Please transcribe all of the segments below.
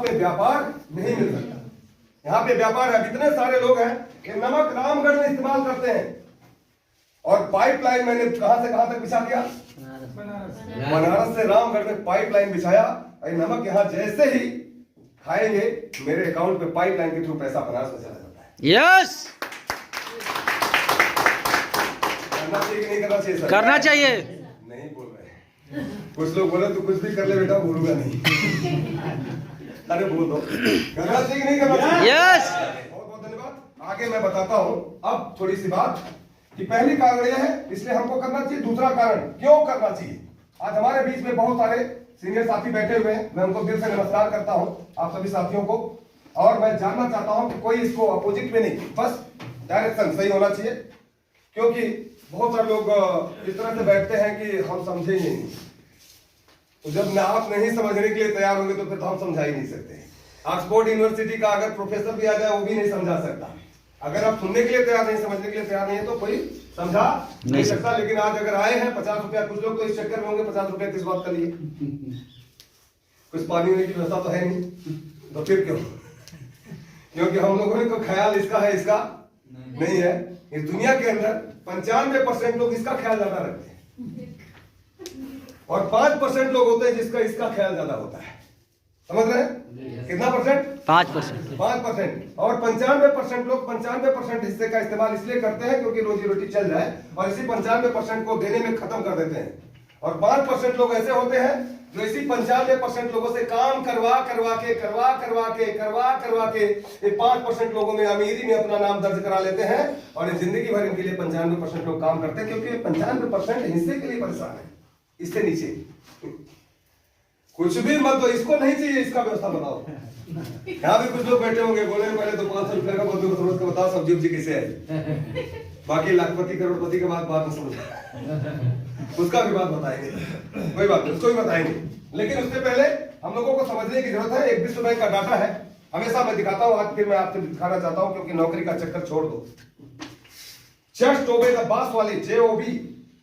पे व्यापार नहीं मिल सकता। यहाँ पे व्यापार है। इतने सारे लोग हैं कि नमक रामगढ़ में इस्तेमाल करते हैं, और पाइपलाइन मैंने कहां से कहां तक बिछा दिया? बनारस से रामगढ़ में पाइपलाइन बिछाया। नमक यहाँ जैसे ही खाएंगे मेरे अकाउंट पे पाइपलाइन के थ्रू पैसा बनारस में चला जाता है। यस, करना चाहिए कि नहीं करना चाहिए सर? करना चाहिए। नहीं बोल रहे, कुछ लोग बोले तो कुछ भी कर ले बेटा, बोलूंगा नहीं। अरे बोल दो, करना चाहिए कि नहीं करना चाहिए? यस, बहुत बहुत धन्यवाद। आगे मैं बताता हूं अब थोड़ी सी बात कि पहली कारण यह है इसलिए हमको करना चाहिए। दूसरा कारण क्यों करना चाहिए? आज हमारे बीच में बहुत सारे सीनियर साथी बैठे हुए हैं, मैं उनको दिल से नमस्कार करता हूं आप सभी साथियों को, और मैं जानना चाहता हूं कि कोई इसको अपोजिट में नहीं, बस डायरेक्शन सही होना चाहिए। क्योंकि बहुत सारे लोग इस तरह से बैठते हैं कि हम समझेंगे नहीं, तो जब आप नहीं समझने के लिए तैयार होंगे तो फिर तो हम समझा ही नहीं सकते। ऑक्सफोर्ड यूनिवर्सिटी का अगर प्रोफेसर भी आ जाए वो भी नहीं समझा सकता। अगर आप सुनने के लिए तैयार नहीं, समझने के लिए तैयार नहीं है तो कोई समझा नहीं सकता। लेकिन आज अगर आए हैं 50 रुपया, कुछ लोग तो इस चक्कर में होंगे 50 रुपया किस बात का लिए, कुछ पानी होने की व्यवस्था तो है नहीं, तो फिर क्यों? क्योंकि हम लोगों ने तो ख्याल इसका है, इसका नहीं है। इस दुनिया के अंदर 95% लोग इसका ख्याल ज्यादा रखते हैं, और 5% लोग होते हैं जिसका इसका ख्याल ज्यादा होता है। समझ रहे हैं? कितना परसेंट? 5%। 5%। और 95% लोग 95% हिस्से का इस्तेमाल इसलिए करते हैं क्योंकि रोजी रोटी चल जाए, और इसी 95% को देने में खत्म कर देते हैं। और 5% लोग ऐसे होते हैं जो इसी 95% लोगों से काम करवा के ये 5% लोगों में अमीरी में अपना नाम दर्ज करा लेते हैं, और जिंदगी भर इनके लिए 95% लोग काम करते हैं, क्योंकि 95% हिस्से के लिए परेशान है। इससे नीचे कुछ भी मत दो, इसको नहीं चाहिए, इसका व्यवस्था बताओ। यहाँ भी कुछ लोग बैठे होंगे, बोले पहले तो 500 रुपए का बंदोबस्त बताओ, सब्जी उब्जी कैसे है, बाकी लाखपति करोड़पति के बाद में समझ उसका भी बात बताएंगे, कोई बात नहीं, उसको भी बताएंगे। लेकिन उससे पहले हम लोगों को समझने की जरूरत है। एक विश्व बैंक का डाटा है, हमेशा मैं दिखाता हूं, आज फिर मैं आपसे दिखाना चाहता हूं, क्योंकि नौकरी का चक्कर छोड़ दो। जस्ट ओबे द बॉस वाली JOB,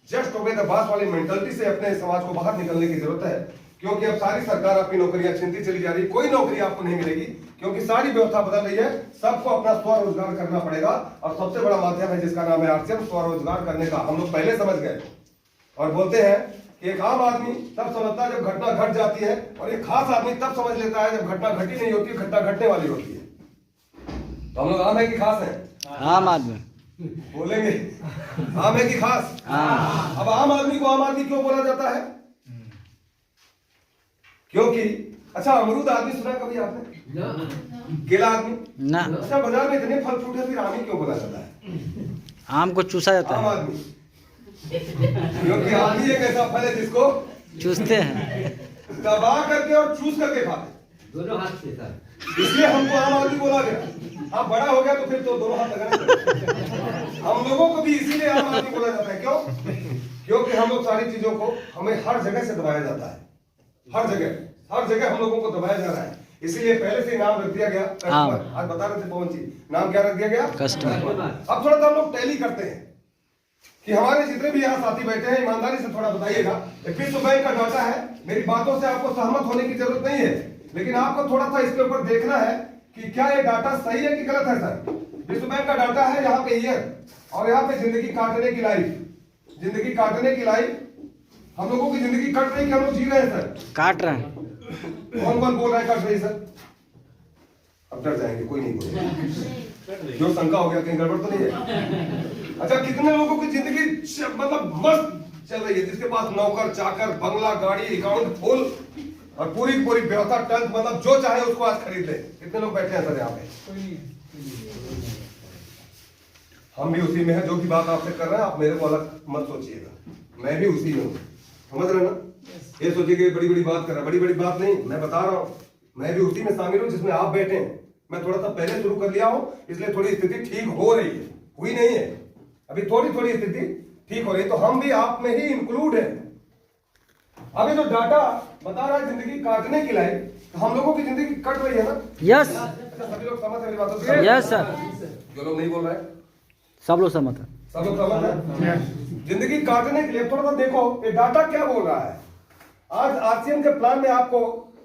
just obey the boss वाली मेंटालिटी से अपने समाज को बाहर निकलने की जरूरत है। क्योंकि अब सारी सरकार आपकी नौकरियां छीनती चली जा रही, कोई नौकरी आपको नहीं मिलेगी, क्योंकि सारी व्यवस्था बदल रही है। सबको अपना स्वरोजगार करना पड़ेगा, और सबसे बड़ा माध्यम है जिसका नाम है RCM, स्वरोजगार करने का। हम लोग पहले समझ गए और बोलते हैं कि एक आम आदमी तब समझता है जब घटना घट जाती है, और एक खास आदमी तब समझ लेता है जब घटना घटी नहीं होती, घटना घटने वाली होती है। तो हम लोग आम है कि खास है? आम आदमी बोलेंगे आम है कि खास? अब आम आदमी को आम आदमी क्यों बोला जाता है? क्योंकि अच्छा, अमरूद आदमी सुना कभी आपने? केला आदमी ना। अच्छा, बाजार में इतने फल फ्रूट है, फिर आम ही क्यों बोला जाता है? आम को चूसा जाता आम है, आदमी, क्योंकि आदमी एक ऐसा फल है जिसको चूसते हैं, दबा करके और चूस करके खाते हैं, दोनों हाथ से सर, इसलिए हमको आम आदमी बोला गया। अब बड़ा हो गया तो फिर तो दोनों हाथ लगाने पड़ेंगे। हम लोगों को भी इसीलिए आम आदमी बोला जाता है। क्यों? क्योंकि हम लोग सारी चीजों को हमें हर जगह से दबाया जाता है, हर जगह हम लोगों को दबाया जा रहा है, इसीलिए पहले से नाम रख दिया गया कस्टमर। आज बता रहे थे पवन जी, नाम क्या रख दिया गया? कस्टमर। अब थोड़ा सा हम लोग टैली करते हैं कि हमारे जितने भी यहाँ साथी बैठे हैं, ईमानदारी से थोड़ा बताइएगा। विश्व बैंक का डाटा है, मेरी बातों से आपको सहमत होने की जरूरत नहीं है, लेकिन आपको थोड़ा सा इसके ऊपर देखना है कि क्या ये डाटा सही है कि गलत है। सर, विश्व बैंक का डाटा है, यहाँ पे ईयर और यहाँ पे जिंदगी काटने की लाइफ, जिंदगी काटने की लाइफ, हम लोगों की जिंदगी कट रही कि हम लोग जी रहे हैं? सर, काट रहे हैं। कौन कौन बोल रहा है कट रही? सर, अब डर जाएंगे, कोई नहीं बोलेगा, जो शंका हो गया कहीं गड़बड़ तो नहीं है। अच्छा, कितने लोगों की जिंदगी मतलब मस्त चल रही है, जिसके पास नौकर चाकर, बंगला, गाड़ी, अकाउंट फुल और पूरी पूरी व्यवस्था, टंक, मतलब जो चाहे उसको आज खरीद ले। कितने लोग बैठे हैं सर यहाँ पे? हम भी उसी में है। जो भी बात आपसे कर रहे हैं आप मेरे को अलग मत सोचिएगा, मैं भी उसी में हूँ, समझ रहे ना? ये सोचिए कि बड़ी बड़ी बात कर रहा है, बड़ी बड़ी बात नहीं, मैं बता रहा हूँ मैं भी उसी में शामिल हूँ जिसमें आप बैठे हैं। मैं थोड़ा सा पहले शुरू कर लिया हूँ, इसलिए थोड़ी स्थिति ठीक हो रही है, हुई नहीं है अभी, थोड़ी थोड़ी स्थिति ठीक हो रही है, तो हम भी आप में ही इंक्लूड है। अभी जो डाटा बता रहा है जिंदगी काटने की लाइफ, तो हम लोगों की जिंदगी कट रही है ना? यस। अच्छा, सभी लोग समझ रहे बातों से? Yes sir. जो लोग नहीं बोल रहे हैं सब लोग सहमत है। सब लोग समझ रहे हैं? जिंदगी काटने के लिए थोड़ा सा देखो ये डाटा क्या बोल रहा है। आज RCM के प्लान में आपको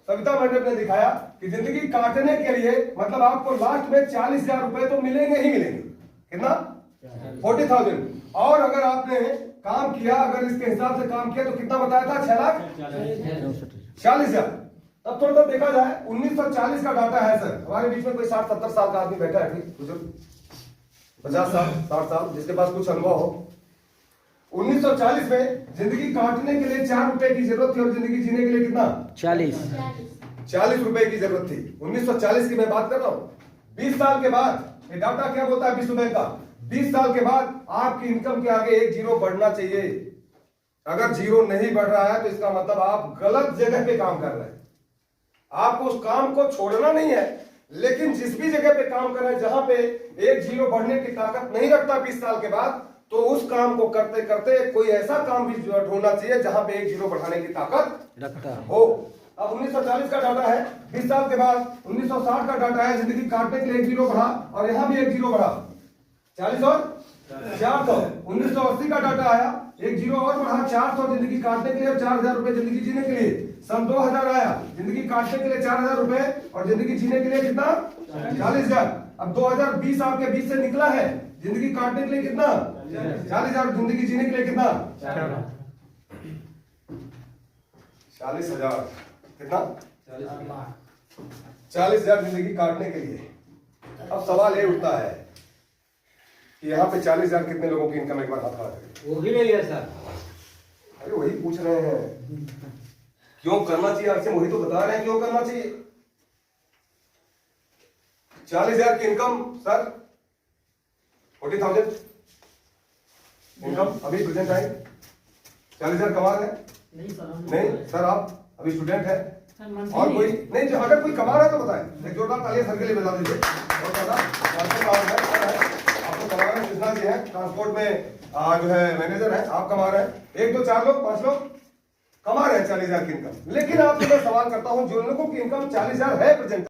सविता मैडम ने दिखाया कि जिंदगी काटने के लिए मतलब आपको लास्ट में 40,000 रुपए तो मिलेंगे ही मिलेंगे। कितना? 40,000। और अगर आपने काम किया, अगर इसके हिसाब से काम किया तो कितना बताया था? 6,40,000। तब थोड़ा देखा जाए 1940 का डाटा है सर। हमारे बीच में कोई 60-70 साल का आदमी बैठा है, 50 साल 60 साल, जिसके पास कुछ अनुभव हो। 1940 में जिंदगी काटने के लिए 4 रुपए की जरूरत थी और जिंदगी जीने के लिए कितना? 40 रुपए की जरूरत थी। 1940 की मैं बात कर रहा हूं। 20 साल के बाद ये डाटा क्या बोलता है विश्व बैंक का? 20 साल के बाद आपकी इनकम के आगे एक जीरो बढ़ना चाहिए। अगर जीरो नहीं बढ़ रहा है तो इसका मतलब आप गलत जगह पे काम कर रहे हैं। आपको उस काम को छोड़ना नहीं है, लेकिन जिस भी जगह पे काम कर रहे हैं जहां पे एक जीरो बढ़ने की ताकत नहीं रखता 20 साल के बाद, तो उस काम को करते करते कोई ऐसा काम भी ढूंढना चाहिए जहां पे एक जीरो बढ़ाने की ताकत रखता हो। अब 1940 का डाटा है, 20 साल के बाद 1960 का डाटा है, जिंदगी काटने के लिए एक जीरो बढ़ा और यहां भी एक जीरो बढ़ा, 40 और 400। 1980 का डाटा आया, एक जीरो और बढ़ा, 400 जिंदगी काटने के लिए और 4,000 रुपए जिंदगी जीने के लिए। सन 2000 आया, जिंदगी काटने के लिए 4,000 रुपए और जिंदगी जीने के लिए कितना? 40,000। अब 2020 आपके बीच से निकला है, जिंदगी काटने के लिए कितना? 40,000, जिंदगी जीने के लिए कितना? 40,000। कितना? 40,000 जिंदगी काटने के लिए। अब सवाल ये उठता है कि यहाँ पे 40,000 कितने लोगों की इनकम? एक बार हाथ खड़ा करें। वो भी नहीं है सर। अरे वही पूछ रहे हैं क्यों करना चाहिए। आपसे वही तो बता रहे हैं क्यों करना चाहिए। 40,000 की इनकम सर, 40,000 इनकम अभी प्रेजेंट है। 40,000 कमा रहे हैं? नहीं सर, आप अभी स्टूडेंट है और कोई नहीं, जो अगर कोई कमा रहा है तो बताएं। एक जोरदार तालियां सर के लिए बजा दीजिए। बहुत ज्यादा आपको कमा रहे हैं, कृष्णा जी है ट्रांसपोर्ट में जो है मैनेजर है, आप कमा रहे हैं। 1 2 4 लोग 5 लोग कमा रहे हैं 40,000 की इनकम। लेकिन आपसे मैं सवाल करता हूं, जो लोगों की इनकम 40,000 है प्रेजेंट